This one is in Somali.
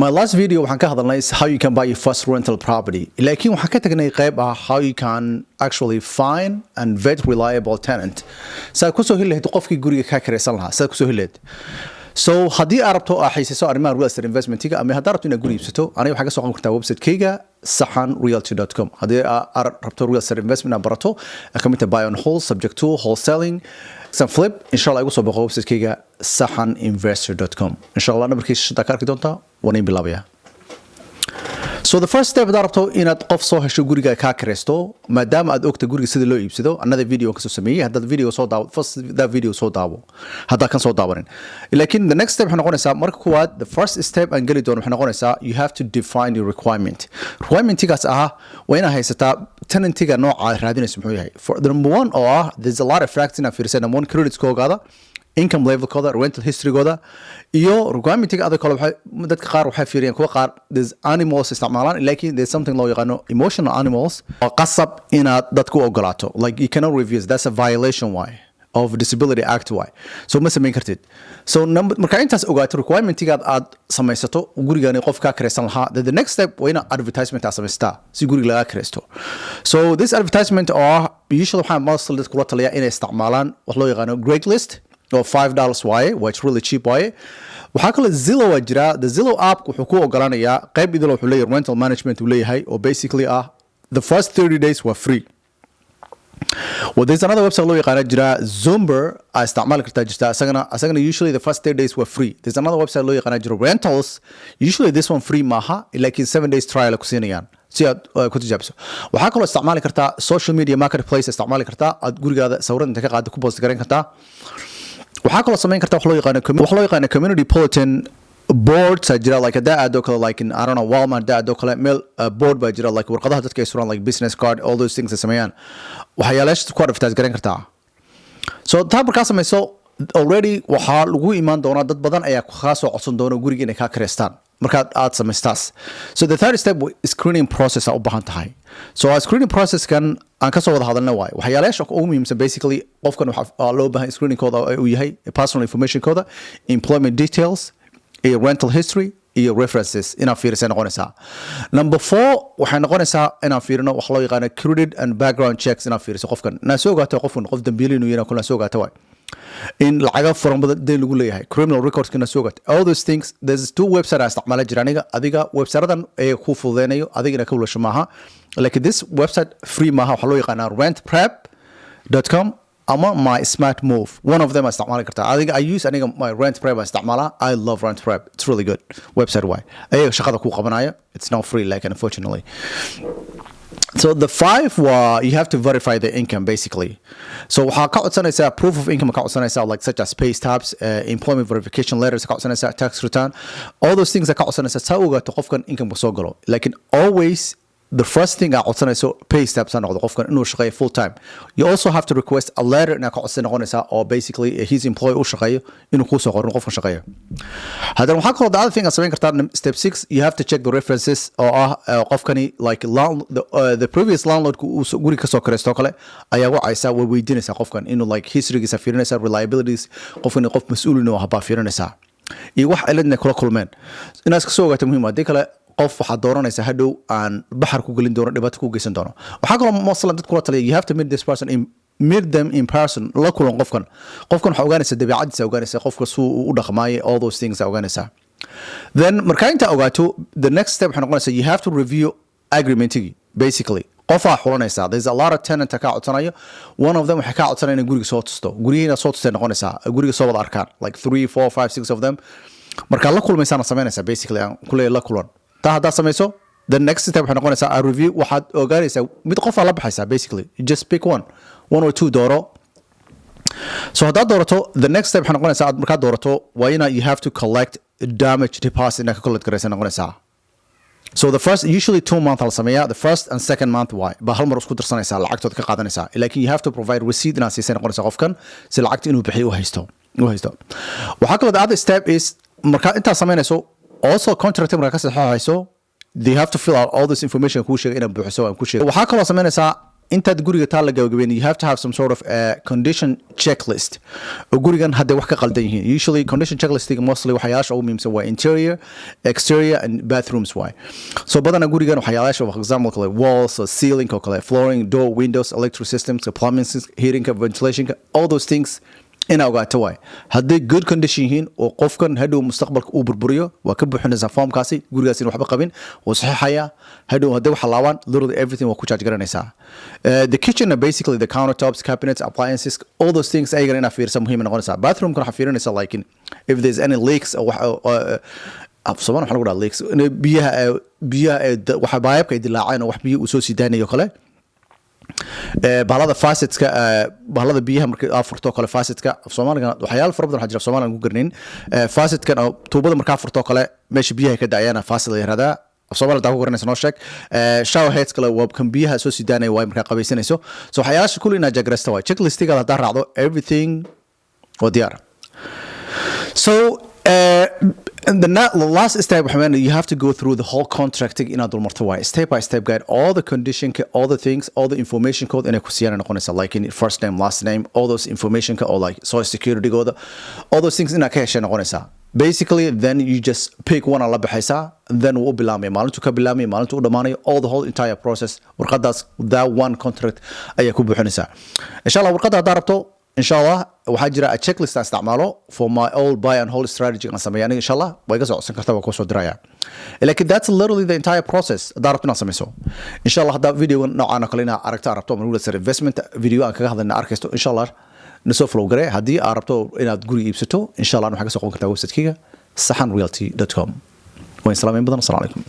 My last video waxaan ka hadalnay is how you can buy your first rental property. Laakiin waxaan ka tagnay qayb ah how you can actually find and vet reliable tenant. Saad ku soo heli lahayd qofkii guriga ka kiraysan lahaa. Saad ku soo heli lahayd. So haddii aad rabto aad xiisayso arrimaha real estate investment-iga ama haddaad rabto inaad guri iibsato aniga waxaa ka soo qaban kartaa website-kayga saxanrealty.com. haddii aad rabto real estate investment aad barato ka mid tahay buy on hold, subject to, wholesaling, some flip, inshallah igu soo boqo website-kayga saxaninvestor.com. Inshallah nabarkiisa shada ka arki doontaa waan in bilaabaya. So the first step darabto inaad qof soo hesho guriga ka kiraysto maadaama aad ogta guriga sida loo iibsado another video ka soo sameeyay hadda video soo daawo first that video soo daawo hadda kan soo daawanin laakiin the next step waxay noqonaysaa marka kuwaad the first step aan gali doono waxay noqonaysaa you have to define your requirement-igaas waa inaad haysataa tenantiga nooca aad raadinayso muxuu yahay for the number one oo there's a lot of factors in fiirsan number one credit score-gaada income level kooda rental history gooda iyo requirement-iga adag kale dadka qaar waxay fiiriyaan kuwa qaar there's animals isticmaalaan laakiin there's something loo yaqaano emotional animals oo qasab inaad dadku ogolaato like you cannot refuse that's a violation why of disability act why so ma samayn kartid so marka intaas ogaato requirement-iga aad samaysato gurigani qof ka kiraysan lahaa the next step waa inaad advertisement aad samaystaa si guriga laga kiraysto so this advertisement usually waxaa mostly dadku la taliyaa inay isticmaalaan wax loo yaqaano great list or $5 waaye it's really cheap waaye waxaa kale Zillow jira the Zillow app wuxuu ku ogolaanayaa qayb idil wuxuu leeyahay rental management uu leeyahay oo basically the first 30 days were free well there's another website loo yaqaan jira Zumber isticmaal kartaa jirta asagana usually the first 30 days were free there's another website loo yaqaan jira rentals usually this one free maaha laakiin 7 days trial ku siinayaan si aad ku tijaabso waxaa kaloo isticmaali kartaa social media marketplace isticmaali kartaa aad gurigaada sawirada inta ka qaado ku post garan kartaa waxaa kaloo samayn kartaa wax loo yaqaano community bulletin boards jira like that aad oo kale like in I don't know Walmart aad oo kale mail board baa jira like warqadaha dadka ay suraan like business card all those things ay sameeyaan waxyaalahaas ku advertise garan kartaa so taa markaa samayso already waxaa lagu imaan doonaa dad badan ayaa ka soo codsan doona guriga inay ka kireystaan markaad aad samaystaas so the third step screening process u baahan tahay so screening process kan aan ka soo wada hadalna waay waxyaalaha ugu muhiimsan basically qofkan waxa loo baahan screening kooda uu yahay personal information kooda employment details iyo rental history iyo references inaan fiirsan noqonaysaa number 4 waxay noqonaysaa inaan fiirino wax loo yaqaan credit and background checks inaan fiiriso qofkan na soo gaato qofkan qof dambiile inuu yahay kula soo gaato waay in lacaga furan badan lagu leeyahay criminal records kana soo gato all those things there's two websites isticmaala jiraan adiga website-adan ay ku fududeynayo adigina ka wulasho maaha like this website free maaha waxa loo yaqaan rentprep.com ama my smart move one of them isticmaali kartaa I use my rentprep isticmaala I love rentprep it's really good website why ay shaqada ku qabanaya it's not free like unfortunately so the 5 you have to verify the income basically so waxaa ka codsanaysaa proof of income ka codsanaysaa like such as pay stubs employment verification letters ka codsanaysaa tax return all those things ka codsanaysaa saa ogaato qofkan income ka soo galo like always the first thing I codsanayso pay stubs noqdo qofkan inuu shaqeeyo full time you also have to request a letter in ka codsan noqonaysaa or basically his employee u shaqeeyo inuu ku soo qoro qofkan shaqeeyo haddana waxaa kaloo the other thing sameyn kartaa step 6 you have to check the references oo qofkani like the previous landlord uu guri ka soo kiraysto kale ayaa wacaysa way weydiinaysaa qofkan inuu like historygiisa fiirinaysaa reliabilities qofkani qof mas'uul inuu haba fiirinaysaa iyo wax ciladna kula kulmeen inaad ka soo ogaato muhiim ah kale qof waxaad dooranaysaa hadhow aan baxar ku gelin doono dhibaato ku geysan doono waxaa kaloo masalan dad kula taliya you have to meet this person meet them in person la kulan qofkan waxaa ogaanaysaa dabeecadiisa ogaanaysaa qofka suu u dhaqmaayo all those things ogaanaysaa then markaa intaa ogaato the next step waxay noqonaysaa you have to review agreement-igi basically qofaa xulanaysaa there's a lot of tenant ka codsanayo one of them waxay ka codsanayaan in guriga soo tusto gurigina soo tustay noqonaysaa guriga soo wada arkaan like 3 4 5 6 of them markaa la kulmaysaana samaynaysaa basically aan kuleeya la kulan haddaad samayso the next step waxay noqonaysaa a review waxaad ogaanaysaa mid qofaa la baxaysaa basically you just pick one or two dooro so haddaad doorato the next step waxay noqonaysaa aad markaad doorato waa ina you have to collect damage deposit inaa ka collect garaysa noqonaysaa so the first usually 2 months la sameeyaa the first and second month why ba hal mar isku darsanaysaa lacagtood ka qaadanaysaa laakiin you have to provide receipt inaa siisay noqonaysaa qofkan si lacagta inuu bixiyo u haysto waxaa kaloo the other step is markaa intaa samaynayso also contract markaa ka saxeexayso they have to fill out all this information kuu sheegay inaan buuxiso aan ku sheegay waxaa kaloo samaynaysaa intaad guriga taa la gabagabeyn you have to have some sort of a condition checklist oo gurigan hadday wax ka qaldan yihiin usually condition checklistiga mostly waxyaalaasha ugu muhiimsan waa interior exterior and bathrooms waay so badana gurigan waxyaalaasha for example kale walls ceiling oo kale flooring door windows electric systems plumbing heating ventilation all those things ina ogaato waay hadday good condition yihiin oo qofkan hadhow mustaqbalka uu burburiyo waa ka buuxinaysaa foomkaasi gurigaas in waxba qabin wuu saxiixayaa hadhow hadday wax laabaan literally everything waa ku charge garanaysaa the kitchen are basically the countertops cabinets appliances all those things ayagana inaa fiirsa muhiim noqonaysaa bathroomkan waxaa fiirinaysaa like if there's any leaks Somal waxaa lagu dhaha leaks biyaha waxa baayabka ay dilaaceen oo wax biyo uu soo sii daanayo kale bahalada facetka bahalada biyaha marka furto kale facetka Soomaaliga waxyaalo fara badan waxa jira Soomaaliga ku garnayn facetkan tuubada marka furto kale meesha biyaha ka daayana facet la yiraahdaa Soomaaliga ku garanaysa noo sheeg shower heads kale waa kan biyaha soo sii daanay way marka qabaysanayso so waxyaalaha kullu ina jagrasta way checklistiga la raacdo everything oo diyaar so and the last step you have to go through the whole contracting in adul marto way step by step guide all the condition all the things all the information code in kusiyana noqonaysa like in first name last name all those information or like social security code all those things in ka heshay noqonaysa basically then you just pick one ala baxaysa then uu bilaamay maalintu ka bilaamay maalintu u dhamaanayo all the whole entire process warqadaas that one contract ayaa ku buuxinaysa inshallah warqada hadaa rabto inshallah waxaa jira a checklist aan isticmaalo for my old buy and hold strategy aan sameeyay aniga inshallah way ka socodsan kartaa waa ku soo diraya laakiin that's literally the entire process daarabto inaad sameyso inshallah hadda video noocan kale inaad aragto arabto maruu la investment video aan kaga hadlayna arkaysto inshallah nasoo flow garee haddii aad rabto inaad guri iibsato inshallah waxaad ka soo qoon kartaa website-kiga sahanrealty.com wa salaam badan assalamu alaykum